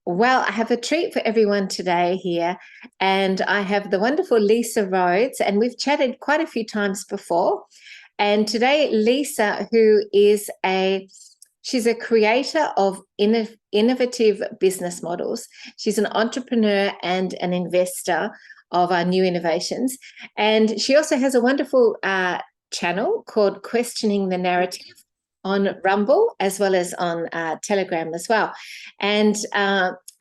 Well, I have a treat for everyone today here, and I have the wonderful Lisa Rhoads, and we've chatted quite a few times before. And today, Lisa, she's a creator of innovative business models. She's an entrepreneur and an investor of our new innovations, and she also has a wonderful channel called Questioning the Narrative on Rumble as well as on Telegram as well. And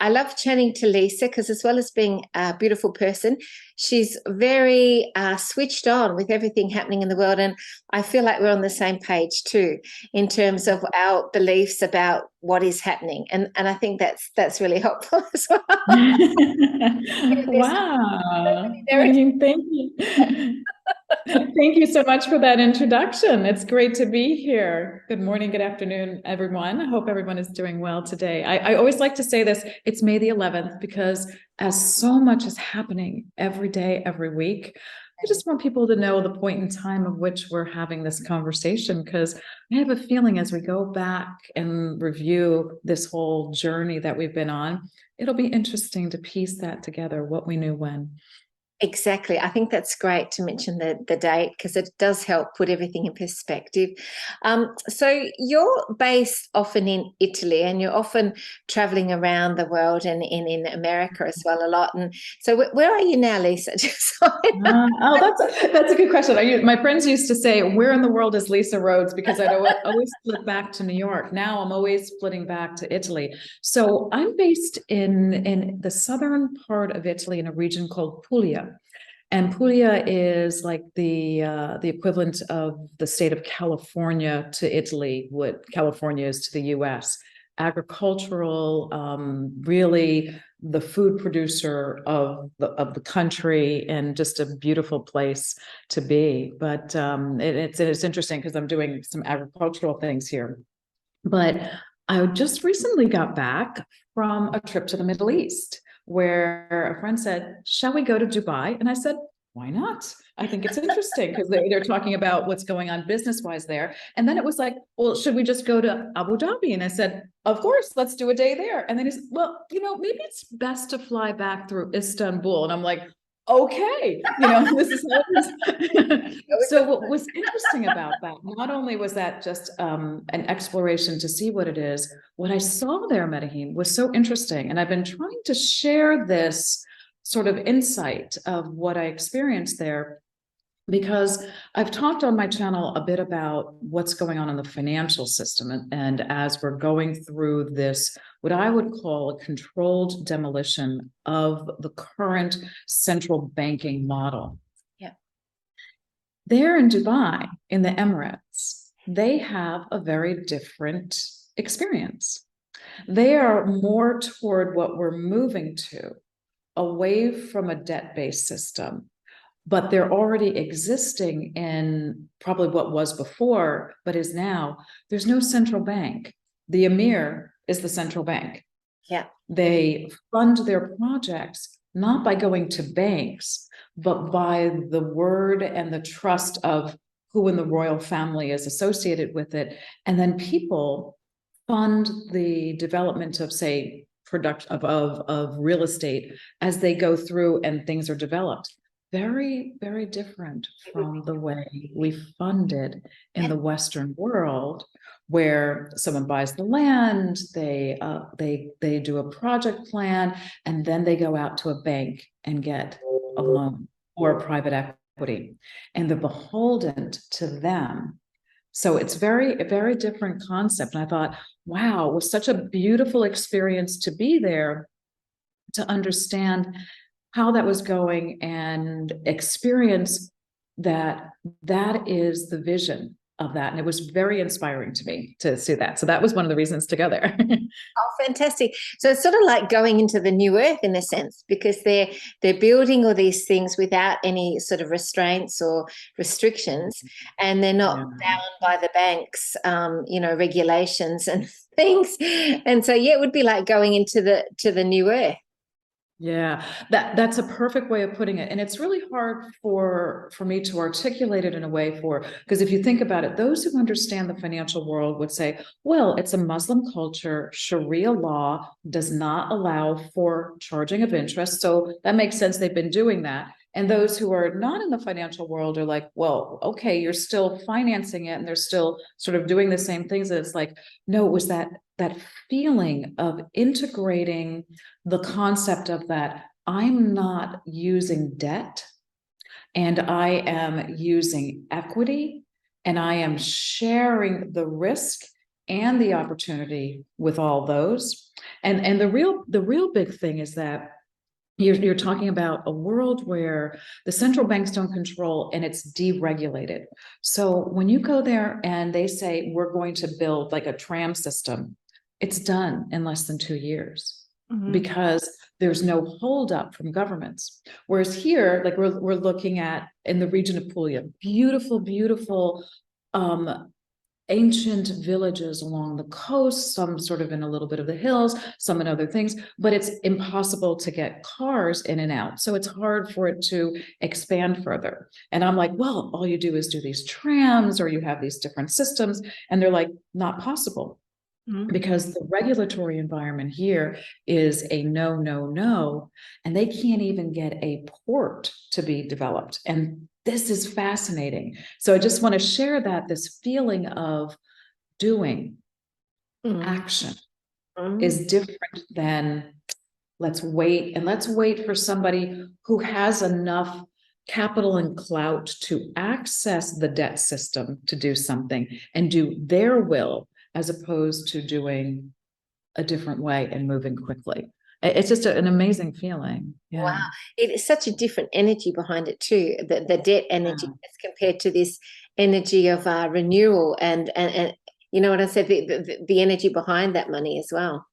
I love chatting to Lisa because, as well as being a beautiful person, she's very switched on with everything happening in the world. And I feel like we're on the same page too, in terms of our beliefs about what is happening. And I think that's really helpful as well. Wow. Medyhne, thank you. Thank you so much for that introduction. It's great to be here. Good morning, good afternoon, everyone. I hope everyone is doing well today. I always like to say this, it's May the 11th, because as so much is happening every day, every week, I just want people to know the point in time of which we're having this conversation, because I have a feeling as we go back and review this whole journey that we've been on, it'll be interesting to piece that together, what we knew when. Exactly. I think that's great to mention the date because it does help put everything in perspective. So you're based often in Italy and you're often traveling around the world and in America as well a lot. And so where are you now, Lisa? That's a good question. My friends used to say, where in the world is Lisa Rhoads? Because I'd always split back to New York. Now I'm always splitting back to Italy. So I'm based in the southern part of Italy in a region called Puglia. And Puglia is like the equivalent of the state of California to Italy, what California is to the US. Agricultural, really the food producer of the country, and just a beautiful place to be. But it's interesting because I'm doing some agricultural things here. But I just recently got back from a trip to the Middle East, where a friend said, shall we go to Dubai? And I said, why not? I think it's interesting because they're talking about what's going on business-wise there. And then it was like, well, should we just go to Abu Dhabi? And I said, of course, let's do a day there. And then he said, well, maybe it's best to fly back through Istanbul. And I'm like, okay, this is how it is. So what was interesting about that, not only was that just an exploration to see what it is, what I saw there, Medyhne, was so interesting. And I've been trying to share this sort of insight of what I experienced there, because I've talked on my channel a bit about what's going on in the financial system. And as we're going through this, what I would call a controlled demolition of the current central banking model. Yeah. There in Dubai, in the Emirates, they have a very different experience. They are more toward what we're moving to, away from a debt-based system, but they're already existing in probably what was before, but is now. There's no central bank. The Emir is the central bank. Yeah. They fund their projects not by going to banks, but by the word and the trust of who in the royal family is associated with it. And then people fund the development of, say, production of real estate as they go through and things are developed. Very, very different from the way we funded in the Western world, where someone buys the land, they do a project plan, and then they go out to a bank and get a loan or a private equity, and they're beholden to them. So it's a very different concept. And I thought, wow, it was such a beautiful experience to be there, to understand how that was going and experience that is the vision of that. And it was very inspiring to me to see that. So that was one of the reasons to go there. Oh, fantastic. So it's sort of like going into the new earth in a sense, because they're building all these things without any sort of restraints or restrictions, and they're not bound by the banks, regulations and things. And so, yeah, it would be like going into the new earth. Yeah, that's a perfect way of putting it. And it's really hard for me to articulate it in a way because if you think about it, those who understand the financial world would say, well, it's a Muslim culture. Sharia law does not allow for charging of interest. So that makes sense. They've been doing that. And those who are not in the financial world are like, well, okay, you're still financing it and they're still sort of doing the same things. And it's like, no, it was that feeling of integrating the concept of that I'm not using debt and I am using equity and I am sharing the risk and the opportunity with all those. And the real big thing is that you're talking about a world where the central banks don't control and it's deregulated. So when you go there and they say, we're going to build like a tram system, it's done in less than 2 years. Because there's no holdup from governments. Whereas here, like we're looking at in the region of Puglia, beautiful ancient villages along the coast, some sort of in a little bit of the hills, some in other things, but it's impossible to get cars in and out. So it's hard for it to expand further. And I'm like, well, all you do is do these trams or you have these different systems. And they're like, not possible. Because the regulatory environment here is a no, no, no, and they can't even get a port to be developed. And this is fascinating. So I just want to share this feeling of doing action is different than let's wait for somebody who has enough capital and clout to access the debt system to do something and do their will, as opposed to doing a different way and moving quickly. It's just an amazing feeling. Yeah. Wow. It is such a different energy behind it too, the debt energy as compared to this energy of renewal and you know what I said, the energy behind that money as well.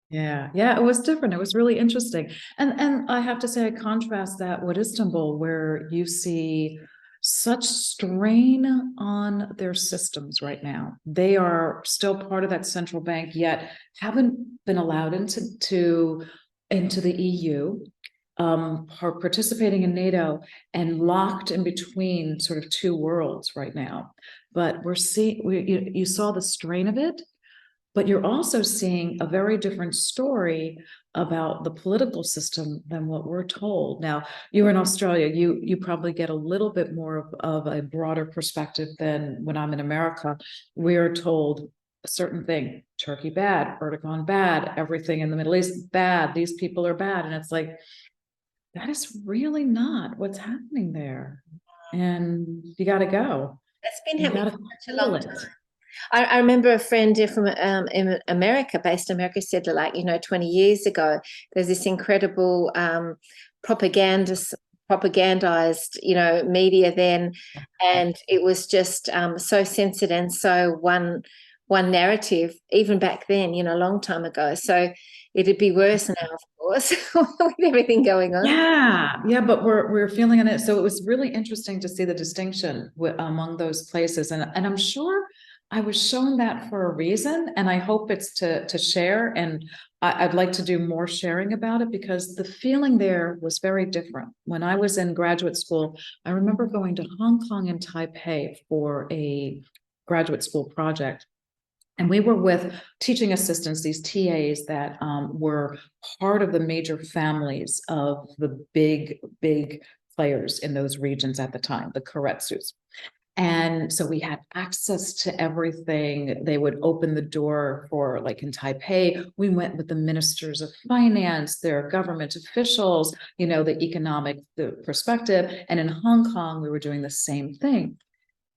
Yeah, it was different. It was really interesting. And I have to say, I contrast that with Istanbul, where you see such strain on their systems right now. They are still part of that central bank, yet haven't been allowed into the EU, are participating in NATO and locked in between sort of two worlds right now. But you saw the strain of it, but you're also seeing a very different story about the political system than what we're told. Now, you're in Australia, you probably get a little bit more of a broader perspective than when I'm in America. We're told a certain thing, Turkey bad, Erdogan bad, everything in the Middle East bad, these people are bad. And it's like, that is really not what's happening there. And you got to go. It's been You happening got to for such a long feel it. time. I remember a friend from in America, based in America, said that, like, 20 years ago, there's this incredible propagandized, media then, and it was just so censored and so one narrative, even back then, a long time ago. So it'd be worse now, of course, with everything going on. Yeah, but we're feeling it. So it was really interesting to see the distinction among those places, and I'm sure I was shown that for a reason, and I hope it's to share. And I'd like to do more sharing about it because the feeling there was very different. When I was in graduate school, I remember going to Hong Kong and Taipei for a graduate school project. And we were with teaching assistants, these TAs that were part of the major families of the big players in those regions at the time, the Keiretsus. And so we had access to everything. They would open the door for, like in Taipei, we went with the ministers of finance, their government officials, the economic perspective. And in Hong Kong, we were doing the same thing.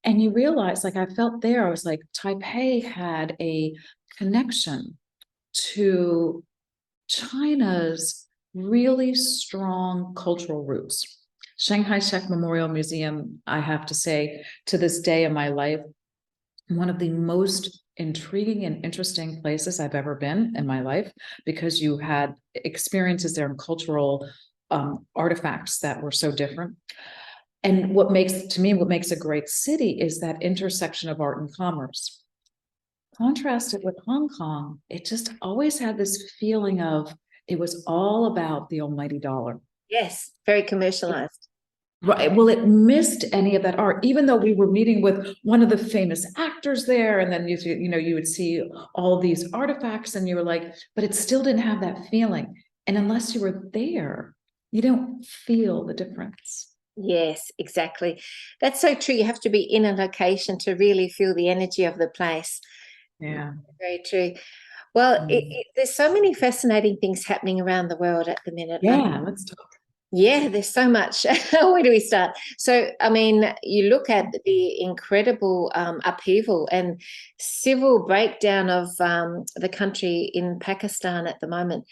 And you realize, like, I felt there, I was like, Taipei had a connection to China's really strong cultural roots. Shanghai Shek Memorial Museum, I have to say, to this day in my life, one of the most intriguing and interesting places I've ever been in my life, because you had experiences there and cultural artifacts that were so different. And what makes a great city is that intersection of art and commerce. Contrasted with Hong Kong, it just always had this feeling of it was all about the almighty dollar. Yes, very commercialized. Right. Well, it missed any of that art, even though we were meeting with one of the famous actors there. And then you would see all these artifacts and you were like, but it still didn't have that feeling. And unless you were there, you don't feel the difference. Yes, exactly. That's so true. You have to be in a location to really feel the energy of the place. Yeah. Very true. Well, there's so many fascinating things happening around the world at the minute. Yeah, let's talk. Yeah, there's so much. Where do we start? So, I mean, you look at the incredible upheaval and civil breakdown of the country in Pakistan at the moment.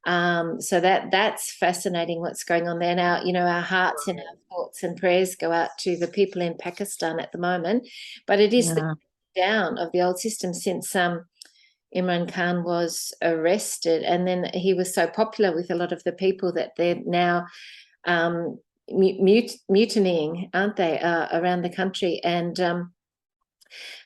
So that's fascinating what's going on there now. Our hearts and our thoughts and prayers go out to the people in Pakistan at the moment. But it is the down of the old system since Imran Khan was arrested, and then he was so popular with a lot of the people that they're now mutinying, aren't they, around the country? And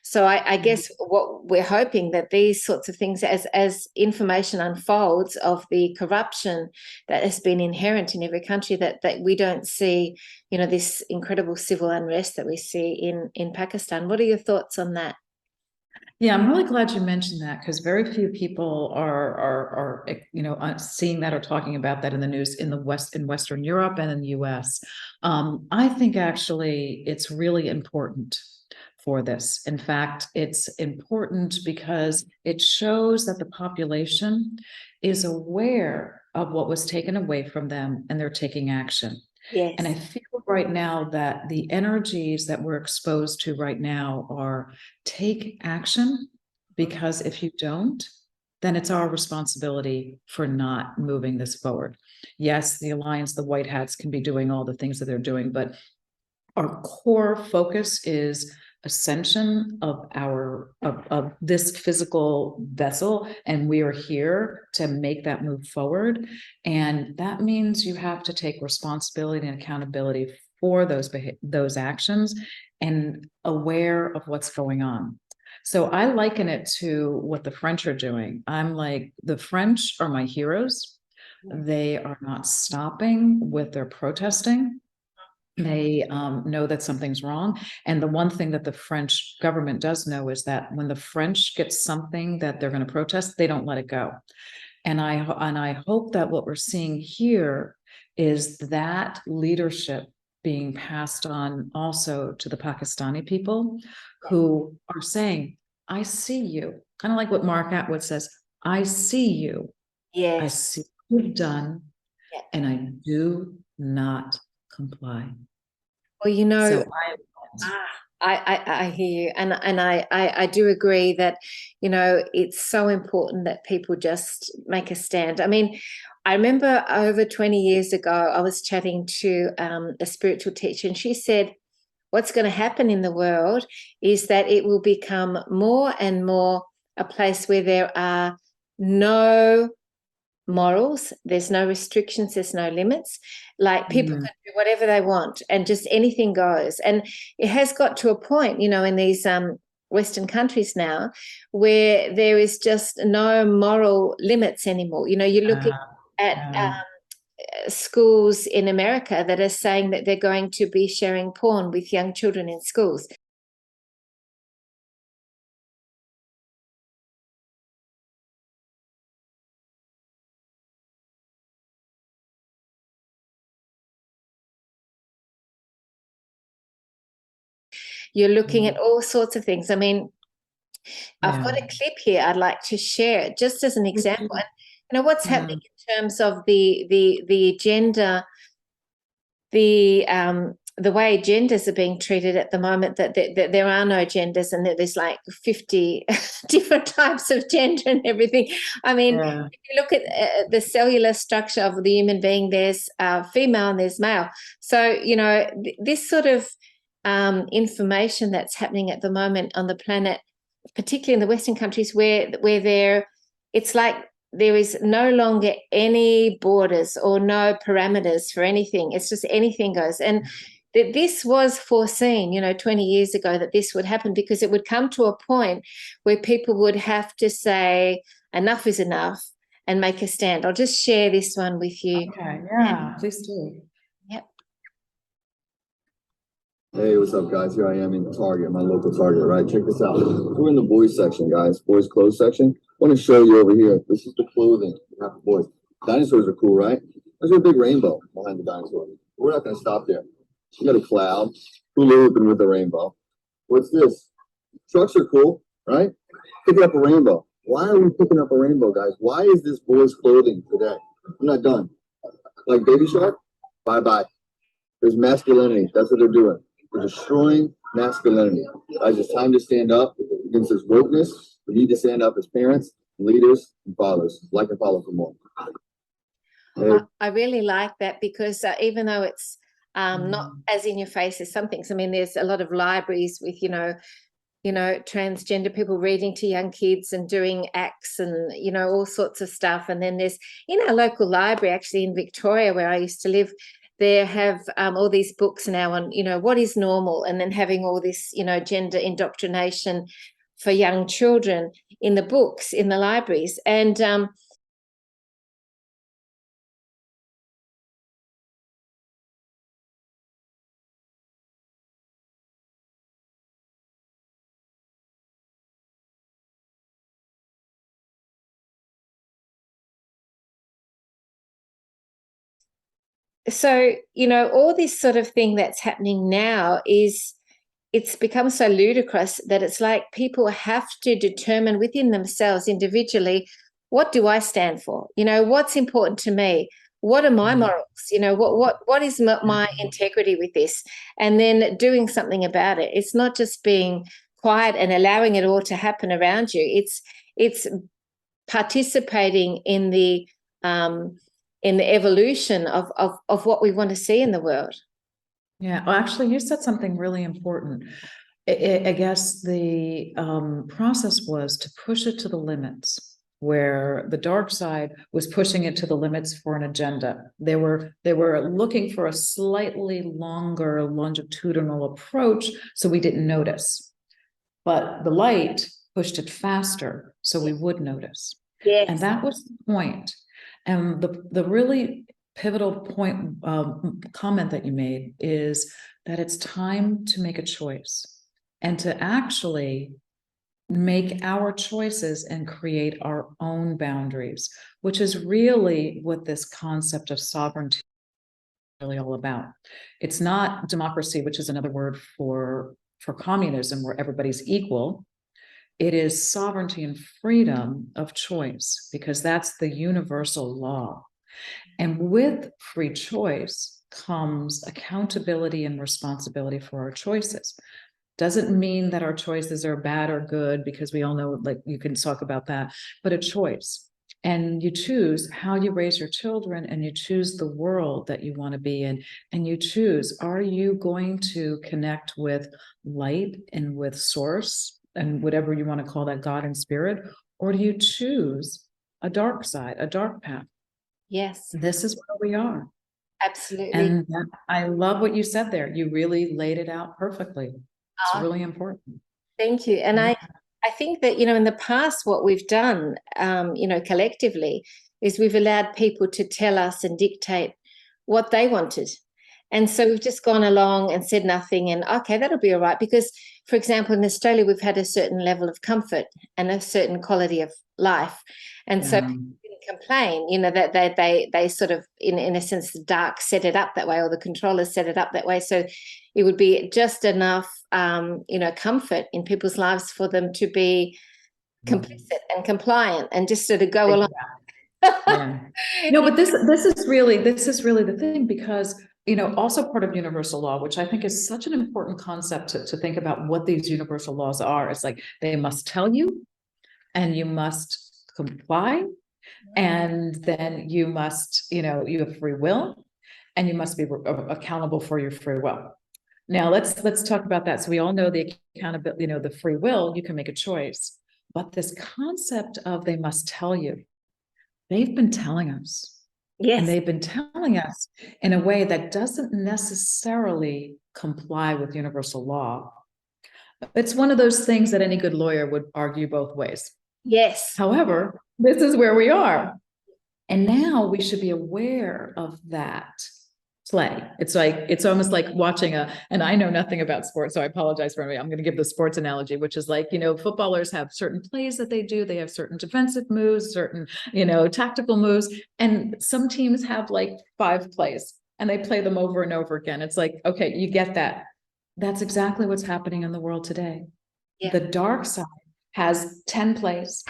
so I guess what we're hoping that these sorts of things, as information unfolds of the corruption that has been inherent in every country, that we don't see, this incredible civil unrest that we see in Pakistan. What are your thoughts on that? Yeah, I'm really glad you mentioned that, because very few people are seeing that or talking about that in the news in Western Europe and in the US. I think actually it's really important for this. In fact, it's important because it shows that the population is aware of what was taken away from them and they're taking action. Yes. And I feel right now that the energies that we're exposed to right now are take action, because if you don't, then it's our responsibility for not moving this forward. Yes, the Alliance, the White Hats can be doing all the things that they're doing, but our core focus is ascension of this physical vessel, and we are here to make that move forward. And that means you have to take responsibility and accountability for those actions and aware of what's going on. So I liken it to what the French are doing. I'm like, the French are my heroes. They are not stopping with their protesting. They know that something's wrong. And the one thing that the French government does know is that when the French get something that they're going to protest, they don't let it go. And I hope that what we're seeing here is that leadership being passed on also to the Pakistani people, who are saying, I see you. Kind of like what Mark Atwood says, I see you. Yes. I see what you've done, and I do not comply. Well, so I hear you, and I do agree that it's so important that people just make a stand. I mean, I remember over 20 years ago, I was chatting to a spiritual teacher, and she said, what's going to happen in the world is that it will become more and more a place where there are no morals, there's no restrictions, there's no limits. Like, people can do whatever they want and just anything goes. And it has got to a point, in these Western countries now, where there is just no moral limits anymore. You're looking at schools in America that are saying that they're going to be sharing porn with young children in schools. You're looking at all sorts of things. I mean, I've got a clip here I'd like to share just as an example. And what's happening in terms of the gender, the way genders are being treated at the moment, that there are no genders, and that there's like 50 different types of gender and everything. I mean, if you look at the cellular structure of the human being, there's female and there's male. So, this sort of information that's happening at the moment on the planet, particularly in the Western countries, where it's like there is no longer any borders or no parameters for anything. It's just anything goes. And this was foreseen, 20 years ago, that this would happen, because it would come to a point where people would have to say enough is enough, and make a stand. I'll just share this one with you. Okay, yeah, please do. Yep. Hey, what's up, guys? Here I am in Target, my local Target, right? Check this out. We're in the boys section, guys. Boys clothes section. I want to show you over here. This is the clothing. Not for boys. Dinosaurs are cool, right? There's a big rainbow behind the dinosaur. We're not going to stop there. You got a cloud, hula hooping with a rainbow. What's this? Trucks are cool, right? Picking up a rainbow. Why are we picking up a rainbow, guys? Why is this boys' clothing today? I'm not done. Like Baby Shark? Bye-bye. There's masculinity. That's what they're doing. They're destroying masculinity. Guys, it's time to stand up against this wokeness. We need to stand up as parents, leaders, and fathers. Like and follow for more. Hey. I really like that, because even though it's not as in your face as some things, I mean, there's a lot of libraries with, you know, transgender people reading to young kids and doing acts and, you know, all sorts of stuff. And then there's, in our local library, actually in Victoria, where I used to live, they have all these books now on, you know, what is normal, and then having all this, you know, gender indoctrination for young children in the books, in the libraries. And so, you know, all this sort of thing that's happening now is, it's become so ludicrous that it's like people have to determine within themselves individually, what do I stand for? You know, what's important to me? What are my morals? You know, what is my integrity with this? And then doing something about it. It's not just being quiet and allowing it all to happen around you. It's participating in the evolution of what we want to see in the world. Yeah, well, actually, you said something really important. I guess the process was to push it to the limits, where the dark side was pushing it to the limits for an agenda. They were looking for a slightly longer longitudinal approach, so we didn't notice. But the light pushed it faster, so we would notice. Yes. And that was the point. And the really pivotal point, comment that you made is that it's time to make a choice, and to actually make our choices and create our own boundaries, which is really what this concept of sovereignty is really all about. It's not democracy, which is another word for communism, where everybody's equal. It is sovereignty and freedom of choice, because that's the universal law. And with free choice comes accountability and responsibility for our choices. Doesn't mean that our choices are bad or good, because we all know, like, you can talk about that, but a choice. And you choose how you raise your children, and you choose the world that you want to be in. And you choose, are you going to connect with light and with source and whatever you want to call that, God and spirit, or do you choose a dark side, a dark path? Yes. This is where we are. Absolutely. And I love what you said there. You really laid it out perfectly. It's really important. Thank you. And I think that, you know, in the past, what we've done, you know, collectively, is we've allowed people to tell us and dictate what they wanted. And so we've just gone along and said nothing, and okay, that'll be all right. Because, for example, in Australia, we've had a certain level of comfort and a certain quality of life. And so people didn't complain, you know, that they sort of, in a sense, the dark set it up that way, or the controllers set it up that way. So it would be just enough, you know, comfort in people's lives for them to be complicit and compliant and just sort of go along. Yeah. No, but this is really the thing, because, you know, also part of universal law, which I think is such an important concept to think about what these universal laws are. It's like, they must tell you, and you must comply, and then you must, you know, you have free will, and you must be accountable for your free will. Now let's talk about that. So we all know the accountability, you know, the free will, you can make a choice, but this concept of they must tell you, they've been telling us. Yes. And they've been telling us in a way that doesn't necessarily comply with universal law. It's one of those things that any good lawyer would argue both ways. Yes. However, this is where we are. And now we should be aware of that play. It's like, it's almost like watching and I know nothing about sports, so I apologize for me. I'm going to give the sports analogy, which is like, footballers have certain plays that they do. They have certain defensive moves, certain, tactical moves. And some teams have like 5 plays and they play them over and over again. It's like, okay, you get that. That's exactly what's happening in the world today. Yeah. The dark side has 10 plays.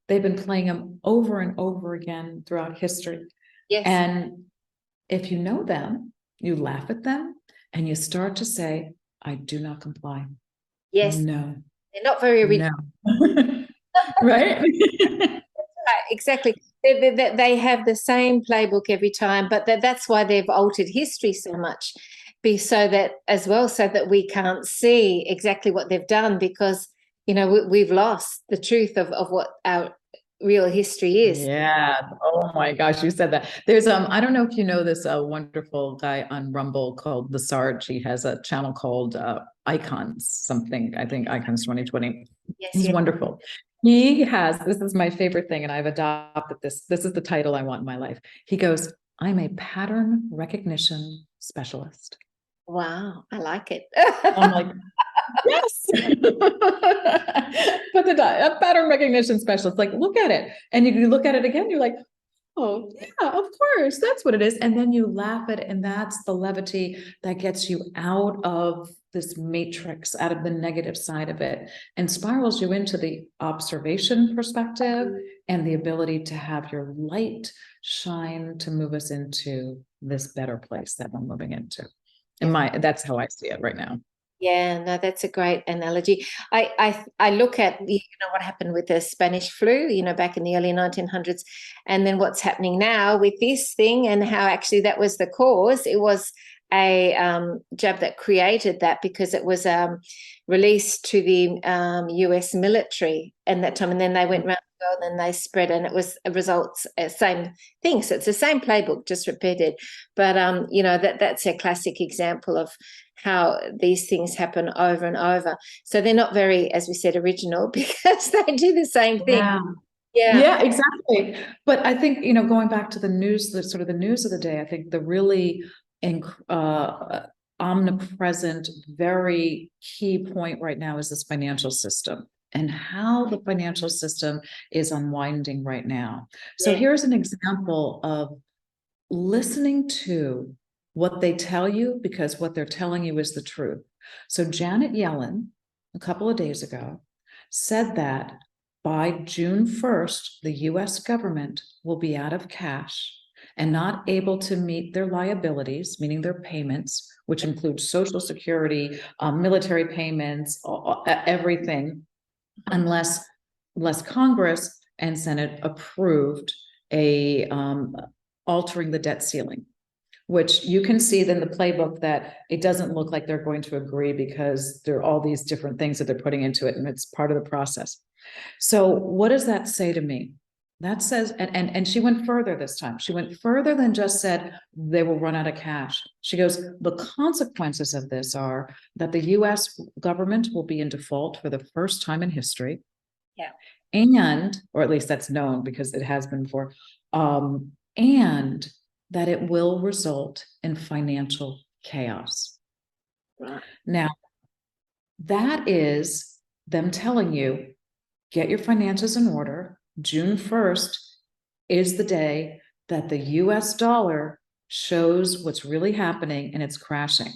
They've been playing them over and over again throughout history. Yes. And if you know them, you laugh at them and you start to say, I do not comply. Yes. No. They're not very original. No. Right? Right, exactly. They have the same playbook every time, but that's why they've altered history so much, so that we can't see exactly what they've done, because we've lost the truth of what our real history is. Yeah. Oh my gosh, you said that. There's I don't know if you know this wonderful guy on Rumble called The Sarge. He has a channel called Icons something. I think Icons 2020. Yes, He's yes. wonderful. He has, this is my favorite thing, and I've adopted this. This is the title I want in my life. He goes, I'm a pattern recognition specialist. Wow, I like it. I'm like, yes. But a pattern recognition specialist, like, look at it. And you look at it again, you're like, oh, yeah, of course, that's what it is. And then you laugh at it, and that's the levity that gets you out of this matrix, out of the negative side of it, and spirals you into the observation perspective and the ability to have your light shine to move us into this better place that we're moving into. And that's how I see it right now. Yeah, no, that's a great analogy. I look at what happened with the Spanish flu, back in the early 1900s, and then what's happening now with this thing, and how actually that was the cause. It was a jab that created that, because it was released to the US military in that time, and then they went around the world and they spread, and it was results same thing. So it's the same playbook, just repeated. But that's a classic example of how these things happen over and over. So they're not very, as we said, original, because they do the same thing. Yeah, exactly. But I think, going back to the news, the news of the day, I think the really omnipresent, very key point right now is this financial system, and how the financial system is unwinding right now. So here's an example of listening to what they tell you, because what they're telling you is the truth. So Janet Yellen, a couple of days ago, said that by June 1st, the US government will be out of cash and not able to meet their liabilities, meaning their payments, which include Social Security, military payments, everything, unless Congress and Senate approved altering the debt ceiling, which you can see in the playbook that it doesn't look like they're going to agree, because there are all these different things that they're putting into it, and it's part of the process. So what does that say to me? That says, and she went further this time. She went further than just said they will run out of cash. She goes, the consequences of this are that the US government will be in default for the first time in history. Yeah. And, or at least that's known because it has been before, and that it will result in financial chaos. Right. Now, that is them telling you, get your finances in order. June 1st is the day that the US dollar shows what's really happening, and it's crashing.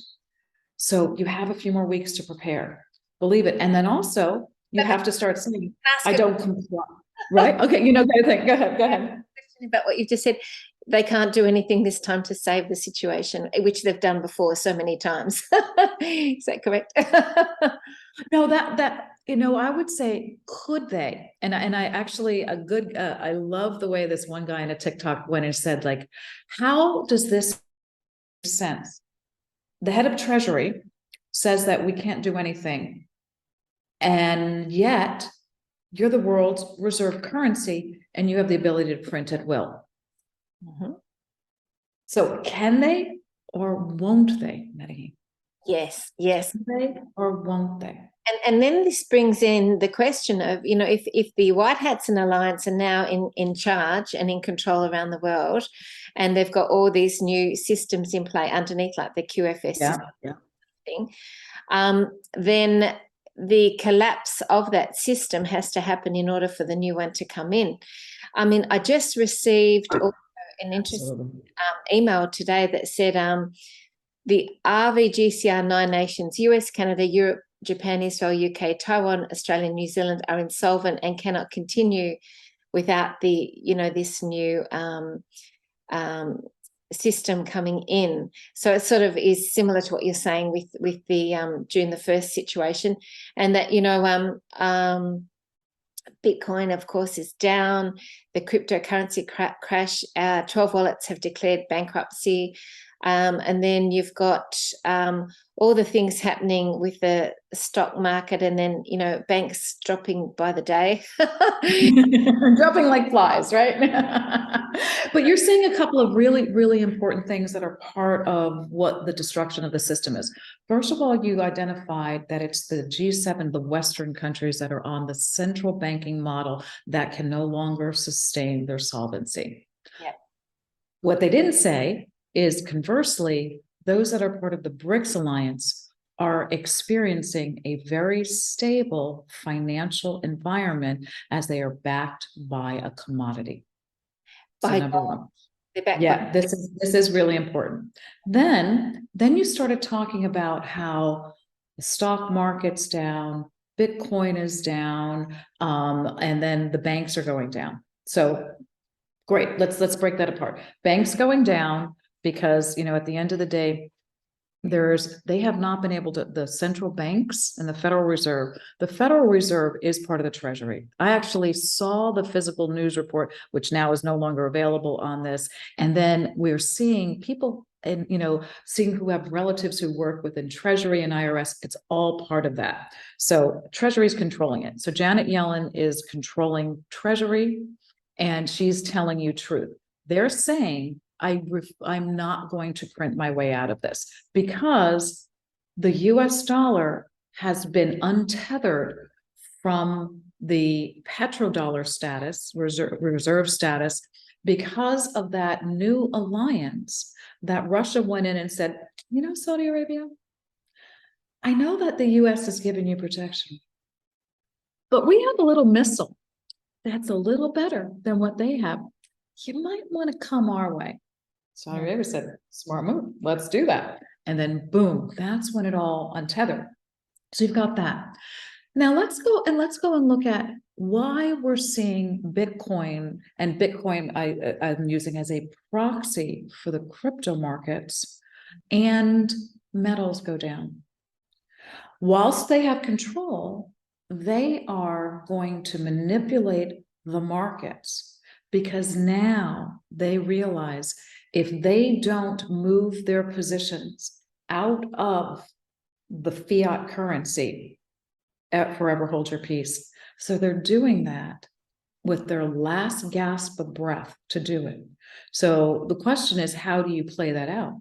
So you have a few more weeks to prepare. Believe it. And then also you have to start saying, I don't comply. Right? Okay, go ahead. About what you just said. They can't do anything this time to save the situation, which they've done before so many times. Is that correct? No, that I would say, could they? And I actually I love the way this one guy in a TikTok went and said, like, how does this make sense? The head of Treasury says that we can't do anything, and yet you're the world's reserve currency and you have the ability to print at will. Mm-hmm. So can they or won't they, Medyhne? Yes, yes. Will they or won't they? And then this brings in the question of, you know, if the white hats in alliance are now in charge and in control around the world, and they've got all these new systems in play underneath, like the QFS Yeah, system yeah. thing, then the collapse of that system has to happen in order for the new one to come in. I mean, I just received also an interesting email today that said the RVGCR 9 nations, US, Canada, Europe, Japan, Israel, UK, Taiwan, Australia, New Zealand are insolvent and cannot continue without the, you know, this new system coming in. So it sort of is similar to what you're saying with the June the 1st situation, and that, you know, Bitcoin, of course, is down. The cryptocurrency crash. 12 wallets have declared bankruptcy. And then you've got all the things happening with the stock market, and then, you know, banks dropping by the day. Dropping like flies, right? But you're saying a couple of really, really important things that are part of what the destruction of the system is. First of all, you identified that it's the G7, the Western countries, that are on the central banking model that can no longer sustain their solvency. Yeah. What they didn't say is, conversely, those that are part of the BRICS alliance are experiencing a very stable financial environment as they are backed by a commodity. So number one. Yeah, this is really important. Then you started talking about how the stock market's down, Bitcoin is down, and then the banks are going down. So great, let's break that apart. Banks going down because, you know, at the end of the day, they have not been able to, the central banks and the Federal Reserve is part of the Treasury. I actually saw the physical news report, which now is no longer available on this. And then we're seeing people, and, you know, seeing who have relatives who work within Treasury and IRS. It's all part of that. So Treasury is controlling it. So Janet Yellen is controlling Treasury, and she's telling you truth. They're saying, I'm not going to print my way out of this, because the US dollar has been untethered from the petrodollar status, reserve status, because of that new alliance that Russia went in and said, you know, Saudi Arabia, I know that the US has given you protection, but we have a little missile that's a little better than what they have. You might want to come our way. Saudi Arabia said, smart move, let's do that. And then boom, that's when it all untethered. So you've got that. Now let's go and look at why we're seeing Bitcoin, and Bitcoin I'm using as a proxy for the crypto markets, and metals go down. Whilst they have control, they are going to manipulate the markets, because now they realize if they don't move their positions out of the fiat currency, forever hold your peace. So they're doing that with their last gasp of breath to do it. So the question is, how do you play that out?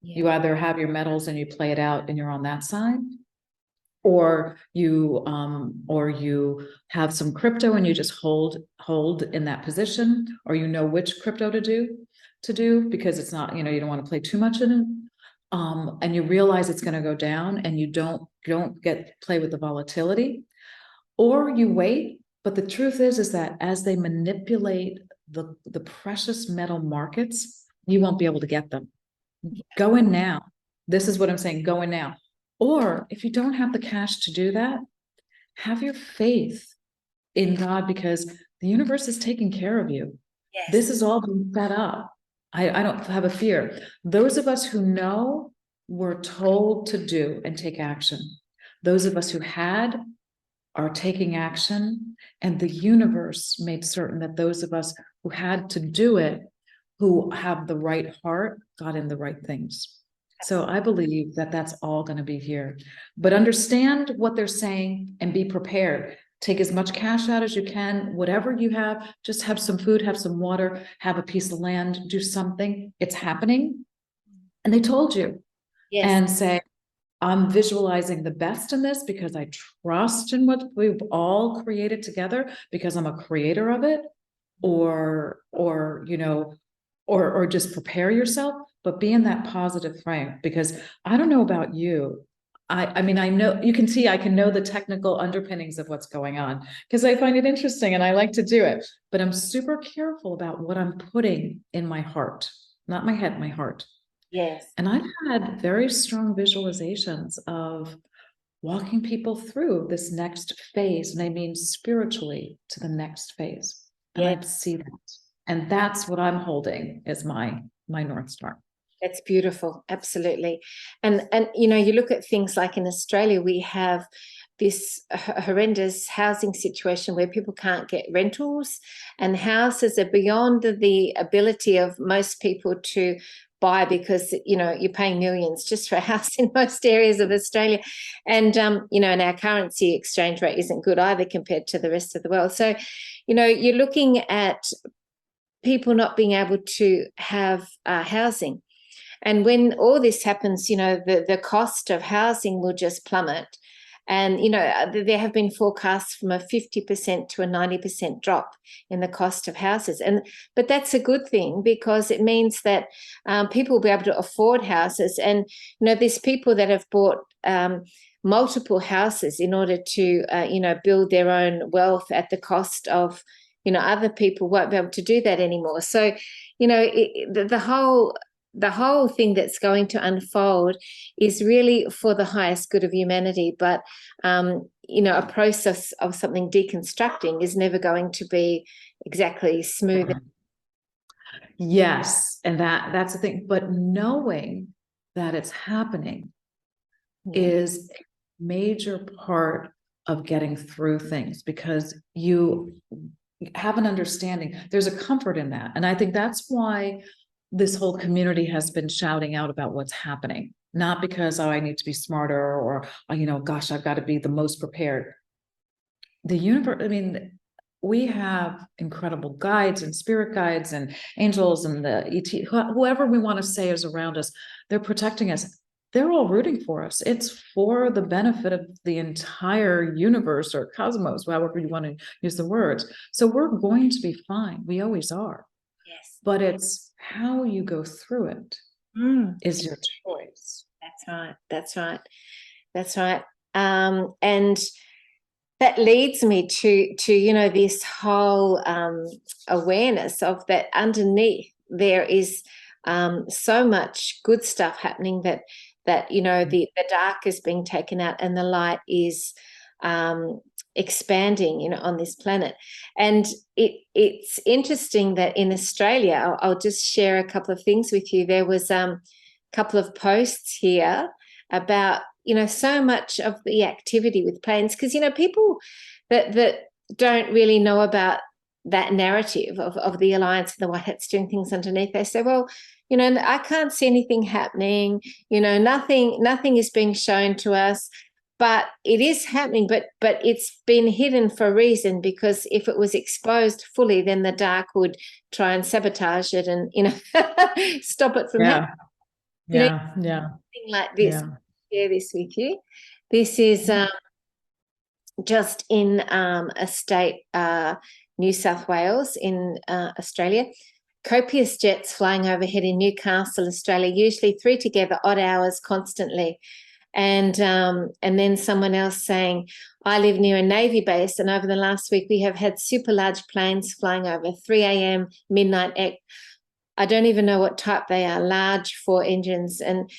Yeah. You either have your metals and you play it out and you're on that side, or you have some crypto and you just hold in that position, or you know which crypto to do because it's not, you know, you don't want to play too much in it. And you realize it's going to go down, and you don't play with the volatility, or you wait. But the truth is that as they manipulate the precious metal markets, you won't be able to get them. Go in now. This is what I'm saying. Go in now. Or if you don't have the cash to do that, have your faith in God, because the universe is taking care of you. Yes. This is all been set up. I don't have a fear. Those of us who know, were told to do and take action. Those of us who are taking action, and the universe made certain that those of us who had to do it, who have the right heart, got in the right things. So I believe that that's all going to be here. But understand what they're saying and be prepared. Take as much cash out as you can, whatever you have, just have some food, have some water, have a piece of land, do something. It's happening. And they told you. Yes. And say, I'm visualizing the best in this because I trust in what we've all created together because I'm a creator of it, or just prepare yourself, but be in that positive frame. Because I don't know about you. I mean, I know you can see I can know the technical underpinnings of what's going on because I find it interesting and I like to do it, but I'm super careful about what I'm putting in my heart, not my head, my heart. Yes. And I've had very strong visualizations of walking people through this next phase, and I mean spiritually to the next phase. And I see that. And that's what I'm holding as my North Star. That's beautiful. Absolutely. And you look at things like in Australia, we have this horrendous housing situation where people can't get rentals, and houses are beyond the ability of most people to buy, because you're paying millions just for a house in most areas of Australia, and and our currency exchange rate isn't good either compared to the rest of the world. So you're looking at people not being able to have housing. And when all this happens, the cost of housing will just plummet. And, there have been forecasts from a 50% to a 90% drop in the cost of houses. But that's a good thing, because it means that people will be able to afford houses. And, there's people that have bought multiple houses in order to, build their own wealth at the cost of, other people won't be able to do that anymore. So, the whole thing that's going to unfold is really for the highest good of humanity. But, a process of something deconstructing is never going to be exactly smooth. Yes. And that's the thing. But knowing that it's happening is a major part of getting through things, because you have an understanding. There's a comfort in that. And I think that's why this whole community has been shouting out about what's happening, not because, I need to be smarter, or, gosh, I've got to be the most prepared. The universe, I mean, we have incredible guides and spirit guides and angels and the ET, whoever we want to say is around us. They're protecting us. They're all rooting for us. It's for the benefit of the entire universe, or cosmos, however you want to use the words. So we're going to be fine. We always are. Yes. But it's how you go through it is your choice. That's right. That's right. That's right. And that leads me to this whole awareness of that underneath there is so much good stuff happening, that the dark is being taken out and the light is expanding on this planet. And it's interesting that in Australia, I'll just share a couple of things with you. There was a couple of posts here about so much of the activity with planes, because people that don't really know about that narrative of the alliance and the white hats doing things underneath, they say, well, I can't see anything happening, nothing is being shown to us. But it is happening, but it's been hidden for a reason, because if it was exposed fully, then the dark would try and sabotage it and stop it from happening. Something like this. Yeah. Share this with you. This is just in a state, New South Wales in Australia. Copious jets flying overhead in Newcastle, Australia, usually 3 together, odd hours, constantly. And then someone else saying, I live near a Navy base, and over the last week we have had super large planes flying over, 3 a.m, Medyhne X. I don't even know what type they are, large 4 engines. And,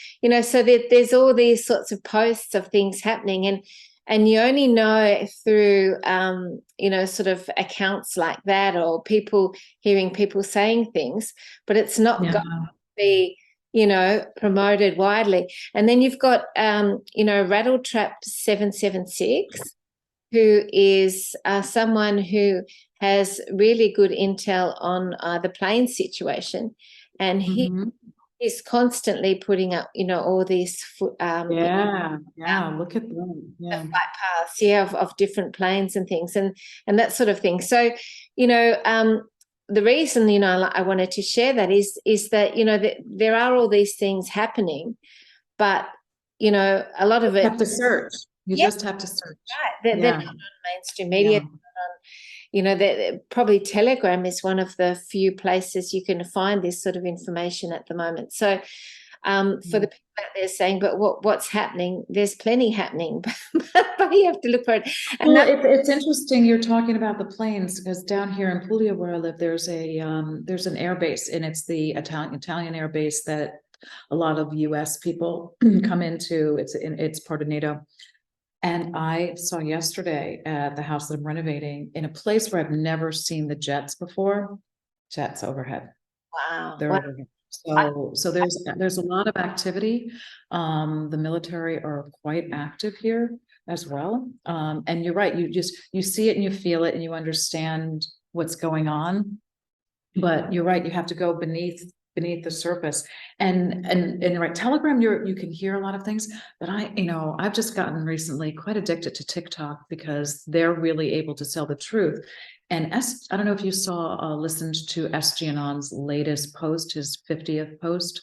so there's all these sorts of posts of things happening. And you only know through, sort of accounts like that, or people hearing people saying things, but it's not going to be promoted widely. And then you've got, Rattletrap 776, who is someone who has really good intel on the plane situation. And he is constantly putting up, all these look at them. The flight paths, of different planes and things, and that sort of thing. So, the reason, I wanted to share that is that, that there are all these things happening, but, you know, a lot of You it. have to search. You Yeah. just have to search. Right. They're not on mainstream media. Yeah. You know, probably Telegram is one of the few places you can find this sort of information at the moment. So for the people out there saying, but what's happening? There's plenty happening, but you have to look for it. And Well, it's interesting you're talking about the planes, because down here in Puglia, where I live, there's an air base, and it's the Italian air base that a lot of US people come into. It's part of NATO. And I saw yesterday at the house that I'm renovating, in a place where I've never seen the jets before, jets overhead. wow. They're overhead. So there's a lot of activity. The military are quite active here as well. And you're right, you see it and you feel it and you understand what's going on. But you're right, you have to go beneath the surface. And right, Telegram, you can hear a lot of things, but I've just gotten recently quite addicted to TikTok, because they're really able to tell the truth. And I don't know if you listened to SGNon's latest post, his 50th post.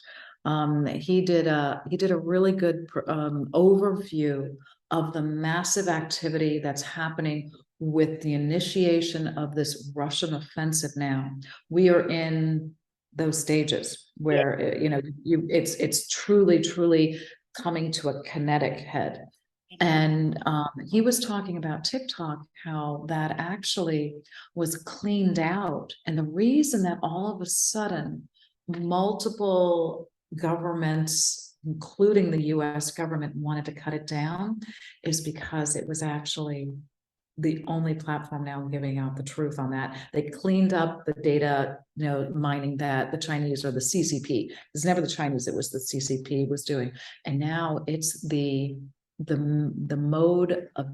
He did a really good overview of the massive activity that's happening with the initiation of this Russian offensive. Now we are in those stages where it's truly coming to a kinetic head. And he was talking about TikTok, how that actually was cleaned out. And the reason that all of a sudden multiple governments, including the US government, wanted to cut it down is because it was actually the only platform now giving out the truth on that. They cleaned up the data, mining that the Chinese or the CCP. It's never the Chinese, it was the CCP was doing. And now it's the mode of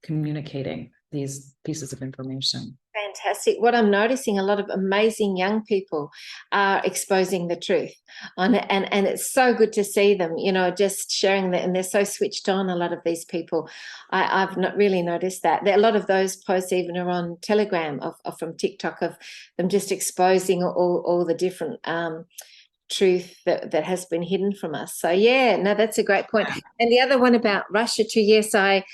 communicating these pieces of information. Fantastic. What I'm noticing, a lot of amazing young people are exposing the truth on it, and it's so good to see them, just sharing that, and they're so switched on, a lot of these people. I've not really noticed that. A lot of those posts even are on Telegram from TikTok, of them just exposing all the different truth that has been hidden from us. So yeah, no, that's a great point. And the other one about Russia too, yes, I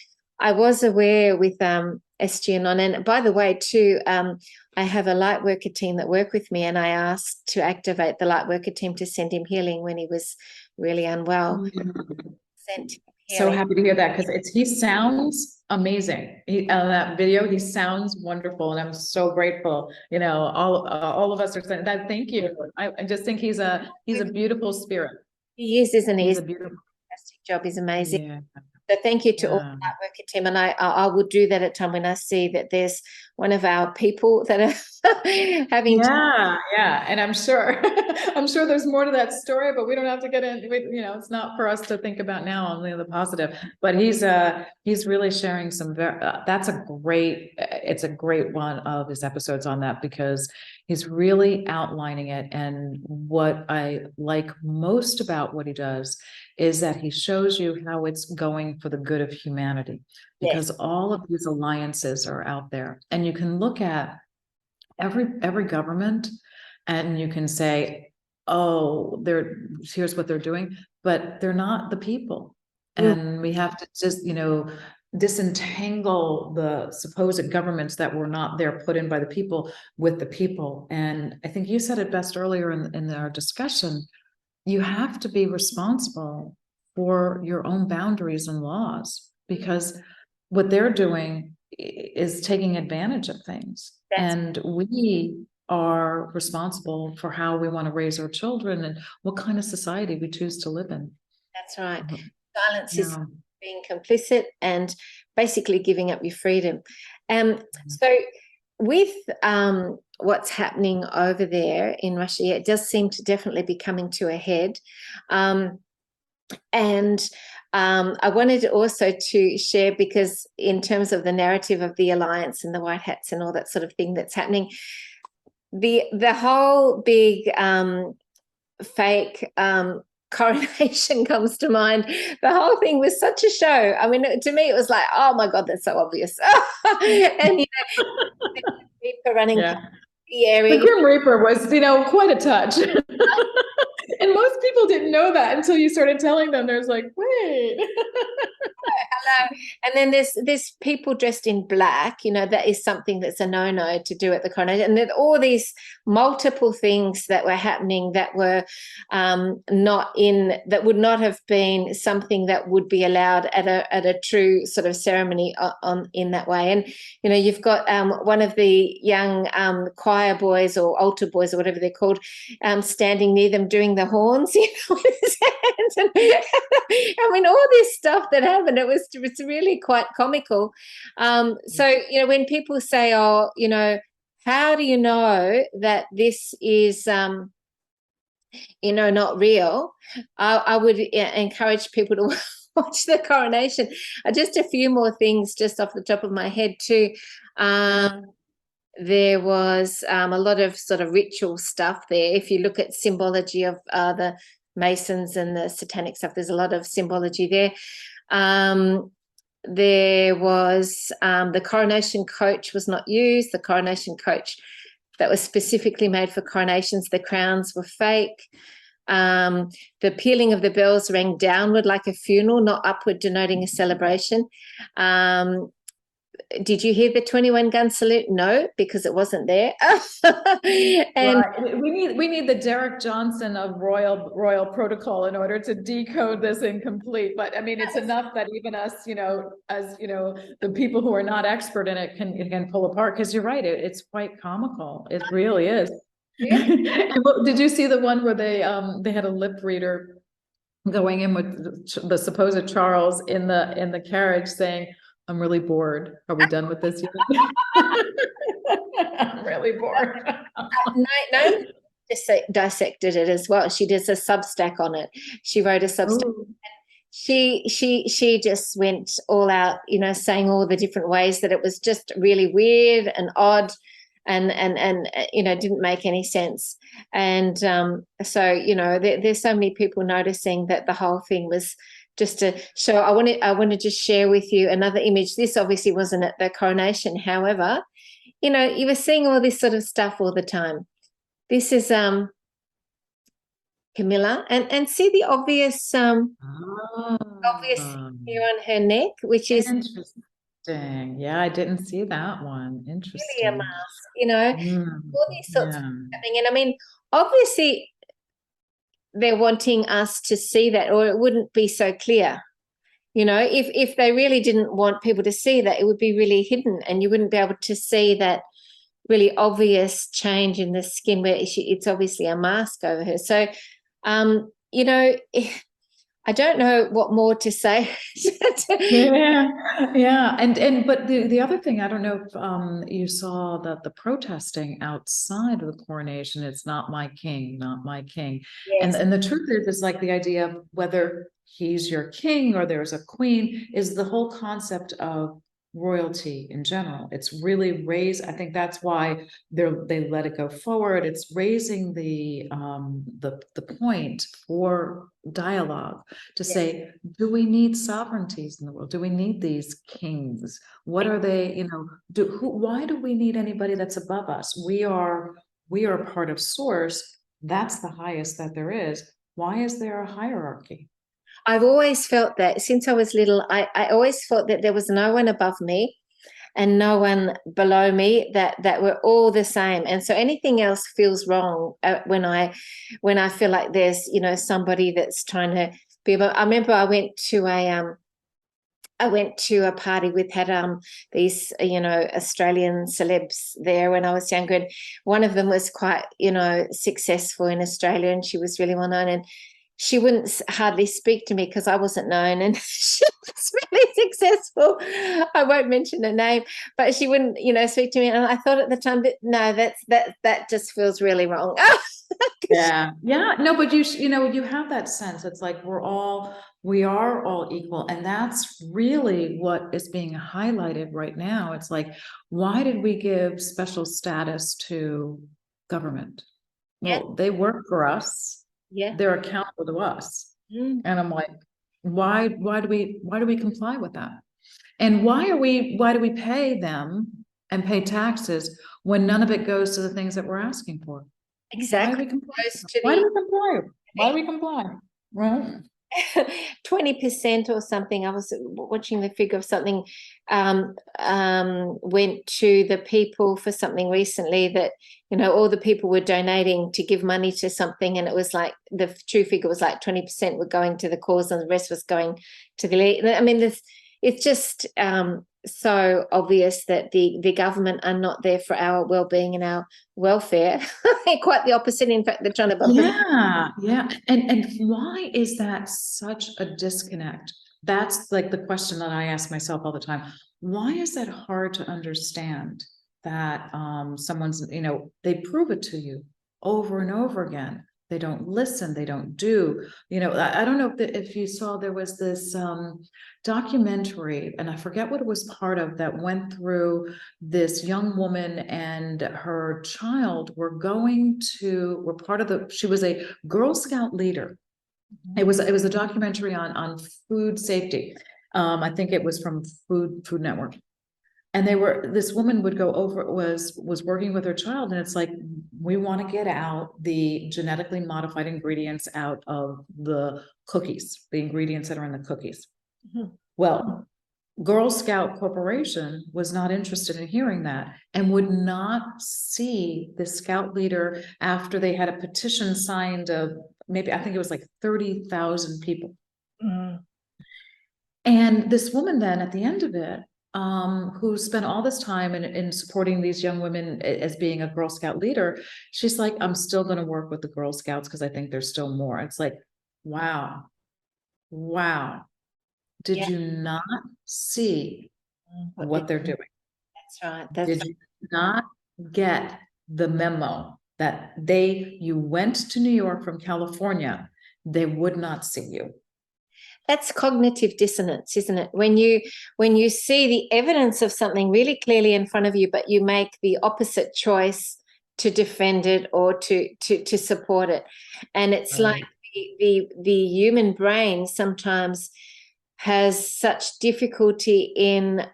was aware with SGNon, and by the way too, I have a light worker team that work with me, and I asked to activate the light worker team to send him healing when he was really unwell. Sent him so happy to hear that, because he sounds amazing. On that video, he sounds wonderful, and I'm so grateful. All of us are saying that. Thank you. I just think he's a beautiful spirit. He is, isn't he? He's a beautiful, fantastic job. He's amazing. Yeah. So thank you to all the light worker team, and I will do that at time when I see that there's one of our people that are having. Yeah, and I'm sure there's more to that story, but we don't have to get in. It's not for us to think about now, only the positive. But he's really sharing some. It's a great one of his episodes on that, because he's really outlining it. And what I like most about what he does is that he shows you how it's going for the good of humanity, because all of these alliances are out there, and you can look at every government and you can say, oh, here's what they're doing, but they're not the people. And we have to just disentangle the supposed governments that were not there, put in by the people, with the people. And I think you said it best earlier in our discussion. You have to be responsible for your own boundaries and laws, because what they're doing is taking advantage of things. And we are responsible for how we want to raise our children and what kind of society we choose to live in. That's right. Silence is being complicit and basically giving up your freedom. So with what's happening over there in Russia, it does seem to definitely be coming to a head. I wanted also to share, because in terms of the narrative of the alliance and the white hats and all that sort of thing that's happening, the whole big fake coronation comes to mind. The whole thing was such a show. I mean, to me, it was like, oh my God, that's so obvious. And people running the area. The Grim Reaper was, quite a touch. And most people didn't know that until you started telling them. There's like, wait. Hello. And then there's people dressed in black, that is something that's a no-no to do at the coronation. And then all these multiple things that were happening that were that would not have been something that would be allowed at a true sort of ceremony in that way. And you've got one of the young choir boys or altar boys or whatever they're called standing near them doing the horns, with his hands. And, I mean, all this stuff that happened, it's really quite comical. So when people say, oh, how do you know that this is not real, I would encourage people to watch the coronation. Just a few more things just off the top of my head too. There was a lot of sort of ritual stuff there. If you look at symbology of the Masons and the satanic stuff, there's a lot of symbology there. There was the coronation coach was not used. The coronation coach that was specifically made for coronations, the crowns were fake. The pealing of the bells rang downward like a funeral, not upward, denoting a celebration. Did you hear the 21 gun salute? No, because it wasn't there. And right. we need the Derek Johnson of royal protocol in order to decode this incomplete. But I mean, it's enough that even us, as the people who are not expert in it can pull apart. Because you're right, it's quite comical. It really is. Yeah. Did you see the one where they had a lip reader going in with the supposed Charles in the carriage saying, I'm really bored. Are we done with this yet? I'm really bored. No, dissected it as well. She does a Substack on it. She wrote a Substack. Ooh. She just went all out, saying all the different ways that it was just really weird and odd, and didn't make any sense. And so there's so many people noticing that the whole thing was just to show. I want to just share with you another image. This obviously wasn't at the coronation. However, you were seeing all this sort of stuff all the time. This is Camilla, and see the obvious obvious here on her neck, which is interesting. Yeah, I didn't see that one. Interesting. Really a mask, all these sorts of things happening. And I mean, obviously they're wanting us to see that, or it wouldn't be so clear. If they really didn't want people to see that, it would be really hidden, and you wouldn't be able to see that really obvious change in the skin where it's obviously a mask over her. So, I don't know what more to say. Yeah. But the other thing, I don't know if you saw that the protesting outside of the coronation, it's not my king, not my king. Yes. And the truth is like the idea of whether he's your king or there's a queen is the whole concept of royalty in general. It's really I think that's why they let it go forward. It's raising the point for dialogue to say, do we need sovereignties in the world? Do we need these kings? What are they, why do we need anybody that's above us? We are part of source. That's the highest that there is. Why is there a hierarchy? I've always felt that since I was little, I always felt that there was no one above me and no one below me, that we're all the same. And so anything else feels wrong when I feel like there's, somebody that's trying to be above. I remember I went to a party with these Australian celebs there when I was younger, and one of them was quite successful in Australia, and she was really well known, and she wouldn't hardly speak to me because I wasn't known, and she was really successful. I won't mention her name, but she wouldn't, speak to me. And I thought at the time that no, that just feels really wrong. Yeah. No, but you have that sense. It's like we are all equal, and that's really what is being highlighted right now. It's like, why did we give special status to government? Well, they work for us. Yeah, they're accountable to us. And I'm like, why do we comply with that? And why do we pay them and pay taxes when none of it goes to the things that we're asking for? Exactly. Why do we comply? Why do we comply? Right. 20% or something. I was watching the figure of something went to the people for something recently that, you know, all the people were donating to give money to something, and it was like the true figure was like 20% were going to the cause and the rest was going to the, I mean, it's just so obvious that the government are not there for our well-being and our welfare. Quite the opposite. In fact, they're trying to bump Yeah. And why is that such a disconnect? That's like the question that I ask myself all the time. Why is that hard to understand that someone's, you know, they prove it to you over and over again. They don't listen, they don't do, you know, I don't know if you saw, there was this documentary, and I forget what it was part of, that went through this young woman and her child were part of she was a Girl Scout leader. It was a documentary on food safety. I think it was from Food Network. And this woman would go over, was working with her child, and it's like, we want to get out the genetically modified ingredients out of the cookies, the ingredients that are in the cookies. Mhm. Well, Girl Scout Corporation was not interested in hearing that, and would not see the scout leader after they had a petition signed of maybe, I think it was like 30,000 people. Mm. And this woman then at the end of it, who spent all this time in supporting these young women as being a Girl Scout leader, she's like, I'm still going to work with the Girl Scouts because I think there's still more. It's like, wow. Did Yeah. you not see what they're doing? That's right. Did you not get the memo that you went to New York from California, they would not see you? That's cognitive dissonance, isn't it? When you see the evidence of something really clearly in front of you, but you make the opposite choice to defend it or to support it. And it's Right. like the human brain sometimes has such difficulty in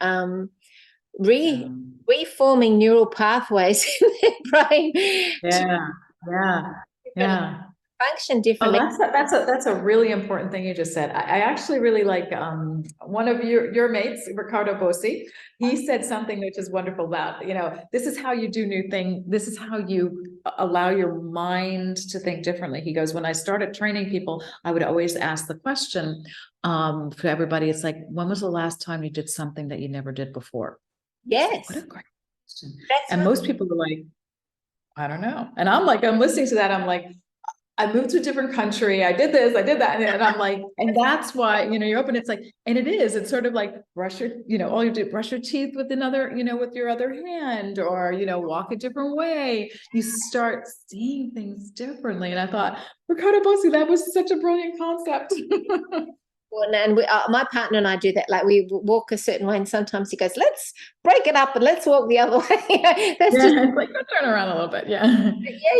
reforming neural pathways in their brain Yeah. function Oh, differently. that's a really important thing you just said. I actually really like one of your mates, Ricardo Bossi. He said something which is wonderful about, you know, this is how you do new things. This is how you allow your mind to think differently. He goes, when I started training people, I would always ask the question for everybody. It's like, when was the last time you did something that you never did before? Yes. What a great question. That's And most people are like, I don't know. And I'm like, I'm listening to that. I'm like, I moved to a different country. I did this, I did that. And I'm like, and that's why, you know, you're open. It's like, and it's sort of like all you do, brush your teeth with another, you know, with your other hand, or, you know, walk a different way. You start seeing things differently. And I thought, Ricardo Bossi, that was such a brilliant concept. Well, and my partner and I do that. Like, we walk a certain way, and sometimes he goes, "Let's break it up and let's walk the other way." That's just it's like, go turn around a little bit, yeah.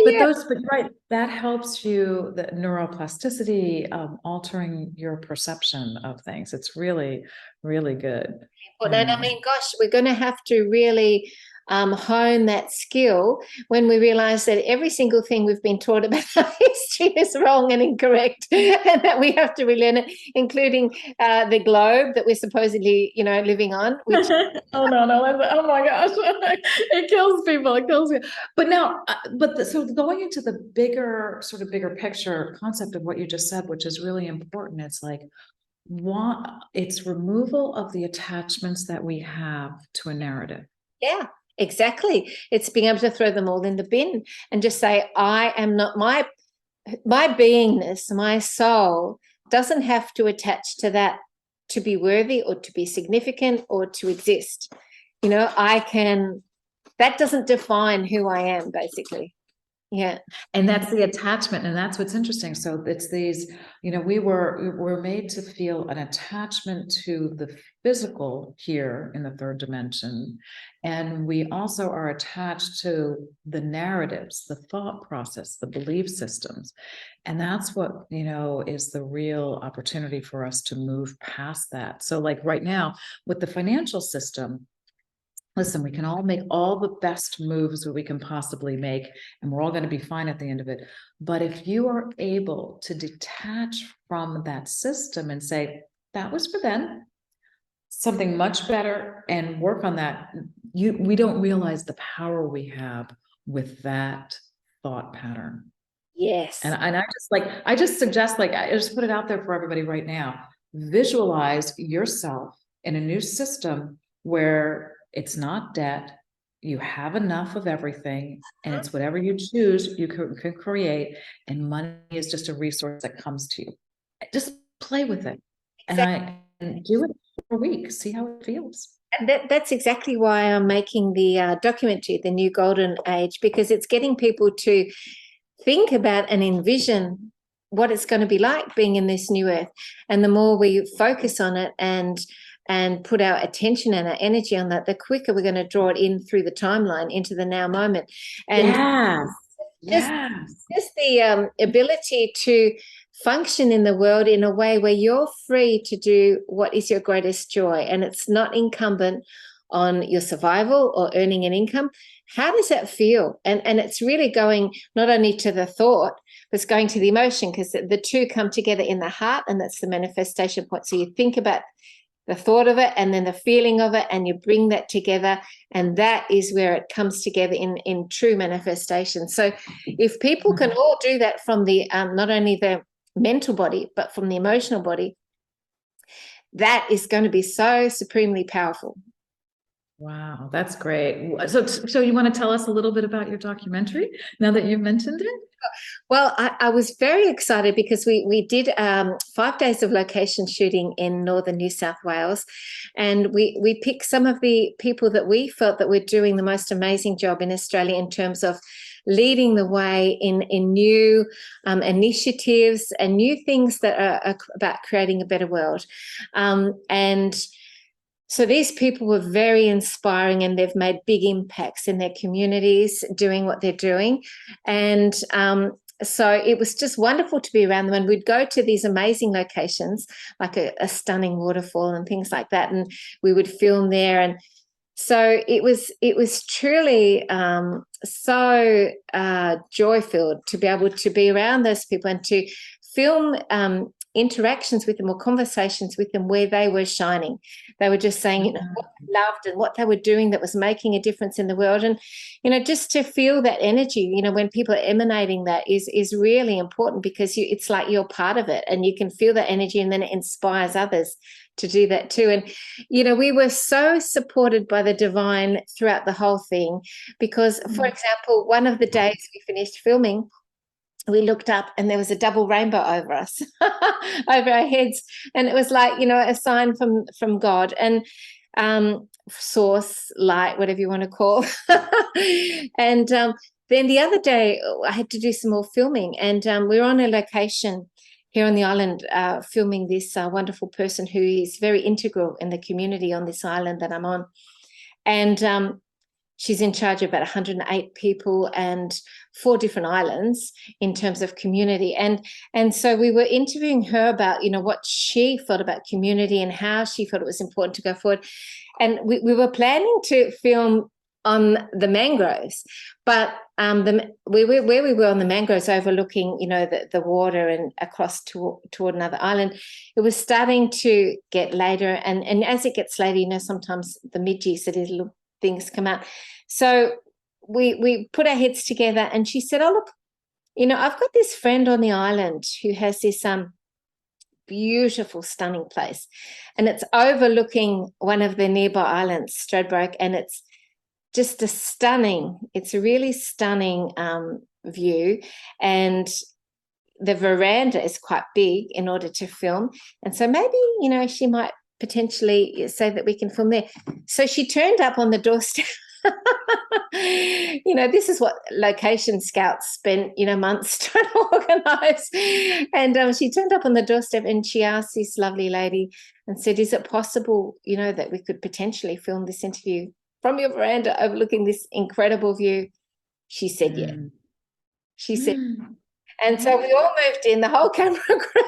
But right, that helps you, the neuroplasticity, altering your perception of things. It's really, really good. Well, and I mean, gosh, we're going to have to really hone that skill when we realize that every single thing we've been taught about our history is wrong and incorrect, and that we have to relearn it, including the globe that we're supposedly, you know, living on. Which oh my gosh, it kills people. It kills you. But now, so going into the bigger picture concept of what you just said, which is really important. It's like, it's removal of the attachments that we have to a narrative. Yeah. Exactly. It's being able to throw them all in the bin and just say, I am not my beingness, my soul doesn't have to attach to that to be worthy or to be significant or to exist. You know, that doesn't define who I am, basically. Yeah. And that's the attachment. And that's what's interesting. So it's these, you know, we're made to feel an attachment to the physical here in the third dimension. And we also are attached to the narratives, the thought process, the belief systems. And that's what, you know, is the real opportunity for us to move past that. So like right now with the financial system, listen, we can all make all the best moves that we can possibly make, and we're all going to be fine at the end of it. But if you are able to detach from that system and say, that was for them, something much better, and work on that, we don't realize the power we have with that thought pattern. Yes. And I just suggest, like, I just put it out there for everybody right now. Visualize yourself in a new system where it's not debt, you have enough of everything, and it's whatever you choose, you can create, and money is just a resource that comes to you. Just play with it. Exactly. And do it for a week, see how it feels. And that's exactly why I'm making the documentary, The New Golden Age, because it's getting people to think about and envision what it's going to be like being in this new earth. And the more we focus on it and put our attention and our energy on that, the quicker we're going to draw it in through the timeline into the now moment. And just the ability to function in the world in a way where you're free to do what is your greatest joy, and it's not incumbent on your survival or earning an income. How does that feel? And it's really going not only to the thought, but it's going to the emotion, because the two come together in the heart, and that's the manifestation point. So you think about the thought of it and then the feeling of it, and you bring that together, and that is where it comes together in true manifestation. So if people can all do that from the not only the mental body, but from the emotional body, that is going to be so supremely powerful. Wow, that's great. So you want to tell us a little bit about your documentary now that you've mentioned it? Well, I was very excited because we did 5 days of location shooting in northern New South Wales, and we picked some of the people that we felt that were doing the most amazing job in Australia in terms of leading the way in new initiatives and new things that are about creating a better world. And so these people were very inspiring, and they've made big impacts in their communities doing what they're doing. And so it was just wonderful to be around them. And we'd go to these amazing locations, like a stunning waterfall and things like that, and we would film there. And so it was truly so joy-filled to be able to be around those people and to film interactions with them or conversations with them where they were shining. They were just saying, what they loved and what they were doing that was making a difference in the world. And, just to feel that energy, when people are emanating that is really important, because it's like you're part of it, and you can feel that energy, and then it inspires others to do that too. And, we were so supported by the divine throughout the whole thing, because, for example, one of the days we finished filming, we looked up and there was a double rainbow over us, over our heads. And it was like, a sign from God and source, light, whatever you want to call. And then the other day I had to do some more filming, and we were on a location here on the island filming this wonderful person who is very integral in the community on this island that I'm on. And she's in charge of about 108 people and 4 different islands in terms of community. And so we were interviewing her about, what she felt about community and how she felt it was important to go forward. And we were planning to film on the mangroves, but where we were on the mangroves overlooking, the water and across toward another island, it was starting to get later. And as it gets later, sometimes the midges, the little things come out. So we put our heads together, and she said, oh, look, I've got this friend on the island who has this beautiful, stunning place, and it's overlooking one of the nearby islands, Stradbroke, and it's just it's a really stunning view, and the veranda is quite big in order to film. And so maybe, she might potentially say that we can film there. So she turned up on the doorstep. This is what location scouts spent, months trying to organize. And she turned up on the doorstep, and she asked this lovely lady and said, is it possible, that we could potentially film this interview from your veranda overlooking this incredible view? She said, yeah. She said, And so we all moved in, the whole camera crew.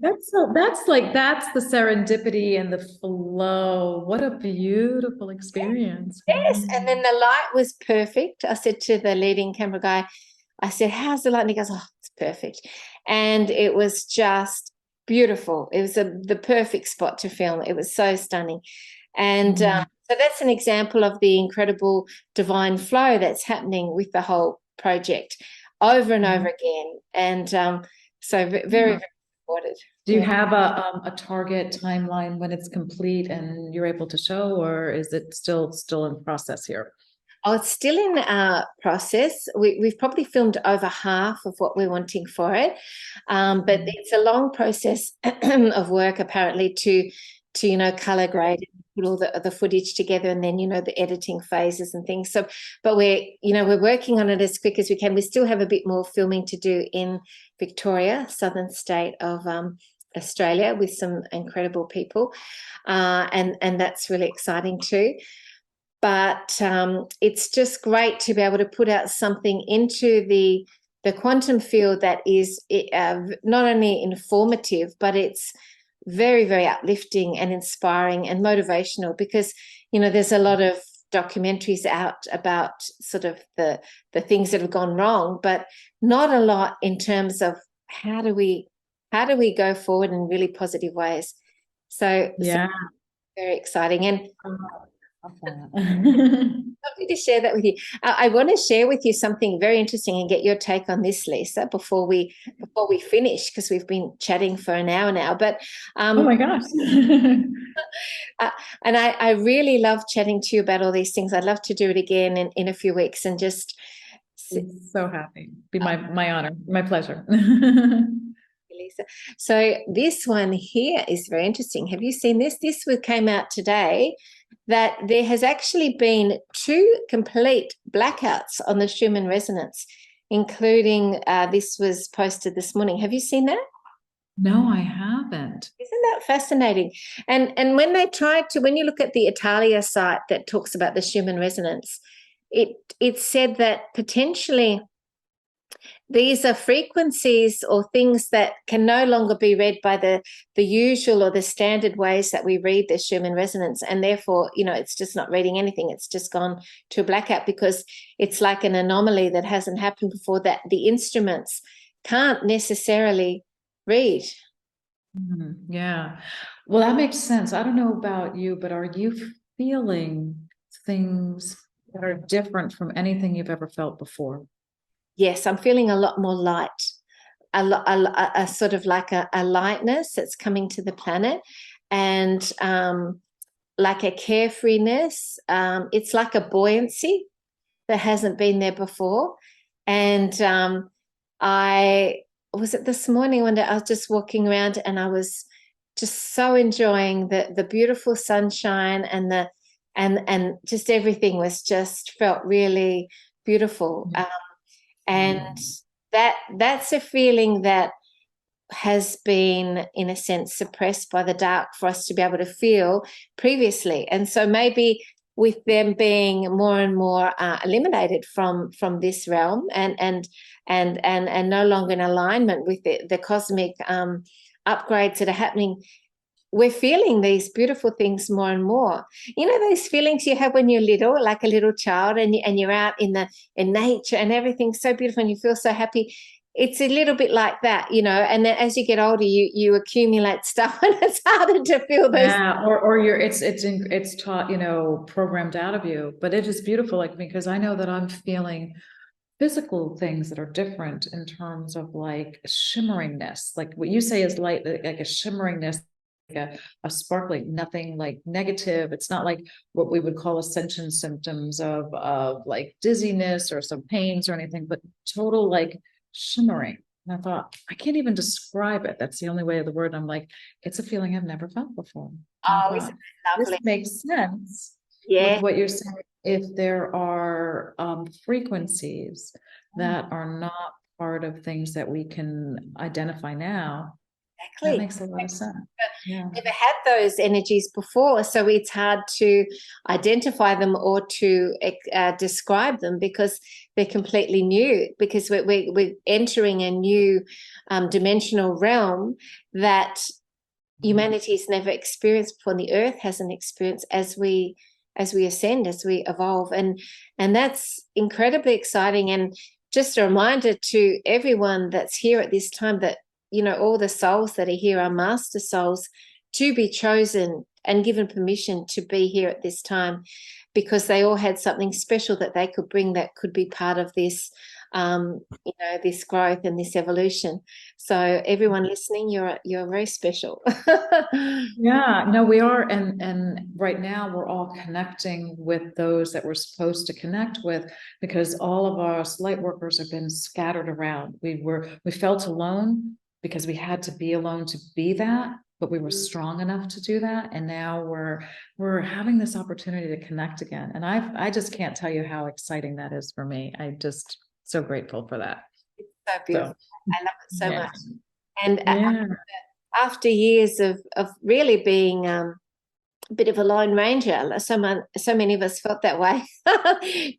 That's the serendipity and the flow. What a beautiful experience. Yes, and then the light was perfect. I said to the leading camera guy, I said, how's the light? And he goes, oh, it's perfect. And it was just beautiful. It was the perfect spot to film. It was so stunning. And so that's an example of the incredible divine flow that's happening with the whole project over and over again. And so very, very supported. Do you have a target timeline when it's complete and you're able to show, or is it still in process here? Oh, it's still in process. We've probably filmed over half of what we're wanting for it, but it's a long process of work apparently to color grade and put all the footage together, and then the editing phases and things. So, but we're working on it as quick as we can. We still have a bit more filming to do in Victoria, southern state of Australia, with some incredible people, and that's really exciting too. But it's just great to be able to put out something into the quantum field that is not only informative, but it's very, very uplifting and inspiring and motivational, because, there's a lot of documentaries out about sort of the things that have gone wrong, but not a lot in terms of how do we go forward in really positive ways. So very exciting. And lovely to share that with you. I want to share with you something very interesting and get your take on this, Lisa, before we finish, because we've been chatting for an hour now. But oh my gosh. And I really love chatting to you about all these things. I'd love to do it again in a few weeks and just so happy. Be my honor, my pleasure. Lisa. So this one here is very interesting. Have you seen this? This came out today, that there has actually been 2 complete blackouts on the Schumann Resonance, including this was posted this morning. Have you seen that? No, I haven't. Isn't that fascinating? And when you look at the Italia site that talks about the Schumann Resonance, it said that potentially these are frequencies or things that can no longer be read by the usual or the standard ways that we read the Schumann Resonance, and therefore, it's just not reading anything. It's just gone to a blackout because it's like an anomaly that hasn't happened before, that the instruments can't necessarily read. Yeah. Well, that makes sense. I don't know about you, but are you feeling things that are different from anything you've ever felt before? Yes, I'm feeling a lot more light, a sort of like a lightness that's coming to the planet, and like a carefreeness. It's like a buoyancy that hasn't been there before. And was it this morning one day I was just walking around and I was just so enjoying the beautiful sunshine and just everything was just felt really beautiful. And that's a feeling that has been, in a sense, suppressed by the dark for us to be able to feel previously. And so maybe with them being more and more eliminated from this realm and no longer in alignment with the cosmic upgrades that are happening, we're feeling these beautiful things more and more. Those feelings you have when you're little, like a little child, and you're out in nature and everything's so beautiful and you feel so happy. It's a little bit like that, and then as you get older, you accumulate stuff and it's harder to feel those. Yeah, or it's taught, programmed out of you. But it is beautiful, because I know that I'm feeling physical things that are different in terms of like shimmeringness, like what you say is light, like a shimmeringness, a sparkling, nothing like negative. It's not like what we would call ascension symptoms of like dizziness or some pains or anything, but total like shimmering. And I thought, I can't even describe it. That's the only way of the word. I'm like, it's a feeling I've never felt before. Oh, isn't that lovely? This makes sense. Yeah. With what you're saying. If there are frequencies that are not part of things that we can identify now, that makes a lot of sense. Yeah. Never had those energies before, so it's hard to identify them or to describe them, because they're completely new, because we're entering a new dimensional realm that humanity's never experienced before, and the earth hasn't experienced, as we ascend, as we evolve, and that's incredibly exciting. And just a reminder to everyone that's here at this time that, you know, all the souls that are here are master souls to be chosen and given permission to be here at this time, because they all had something special that they could bring that could be part of this, you know, this growth and this evolution. So everyone listening, you're very special. Yeah, no, we are. And right now we're all connecting with those that we're supposed to connect with, because all of our light workers have been scattered around. We felt alone because we had to be alone to be that, but we were strong enough to do that. And now we're having this opportunity to connect again. And I just can't tell you how exciting that is for me. I'm just so grateful for that. It's so beautiful. I love it so yeah. much. And Yeah. after years of really being a bit of a lone ranger, so many of us felt that way,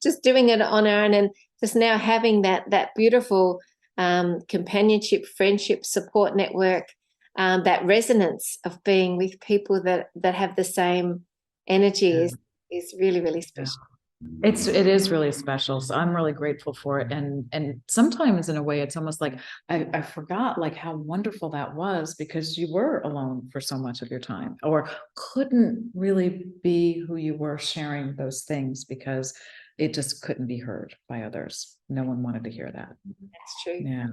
just doing it on our own, and just now having that beautiful companionship, friendship, support network, that resonance of being with people that have the same energy is really, really special. It is really special. So I'm really grateful for it. And sometimes in a way, it's almost like I forgot like how wonderful that was, because you were alone for so much of your time, or couldn't really be who you were sharing those things because it just couldn't be heard by others. No one wanted to hear that. That's true. Yeah.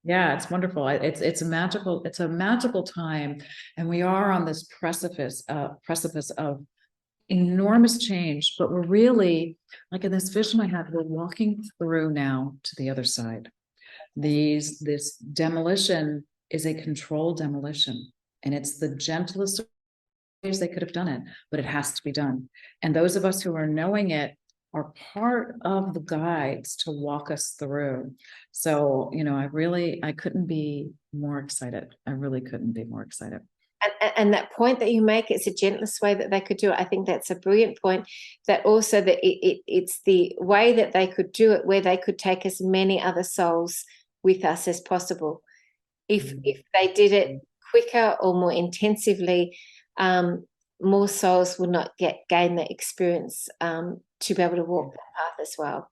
Yeah, it's wonderful. It's a magical time. And we are on this precipice of enormous change, but we're really, like in this vision I had, we're walking through now to the other side. This demolition is a controlled demolition, and it's the gentlest ways they could have done it, but it has to be done. And those of us who are knowing it are part of the guides to walk us through. So, you know, I couldn't be more excited. I really couldn't be more excited. And that point that you make, it's the gentlest way that they could do it. I think that's a brilliant point, that also that it's the way that they could do it, where they could take as many other souls with us as possible. If they did it quicker or more intensively, more souls would not gain the experience to be able to walk that path as well.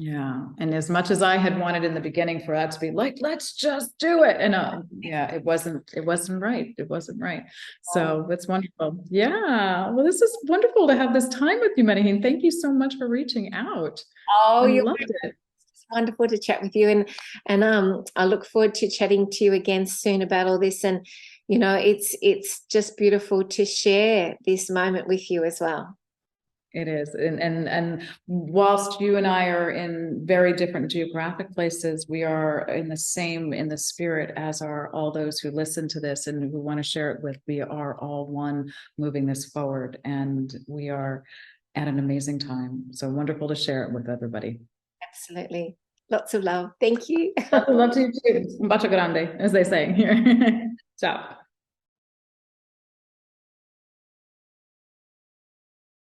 Yeah. And as much as I had wanted in the beginning for that to be like, let's just do it. And yeah, it wasn't right. It wasn't right. So that's wonderful. Yeah. Well, this is wonderful to have this time with you, Medyhne. Thank you so much for reaching out. Oh, I loved it. It's wonderful to chat with you. And I look forward to chatting to you again soon about all this. And, you know, it's just beautiful to share this moment with you as well. It is. And whilst you and I are in very different geographic places, we are in the spirit, as are all those who listen to this and who want to share it with. We are all one, moving this forward, and we are at an amazing time. So wonderful to share it with everybody. Absolutely. Lots of love. Thank you. Lots of love to you too. Un bacio grande, as they say here. Ciao.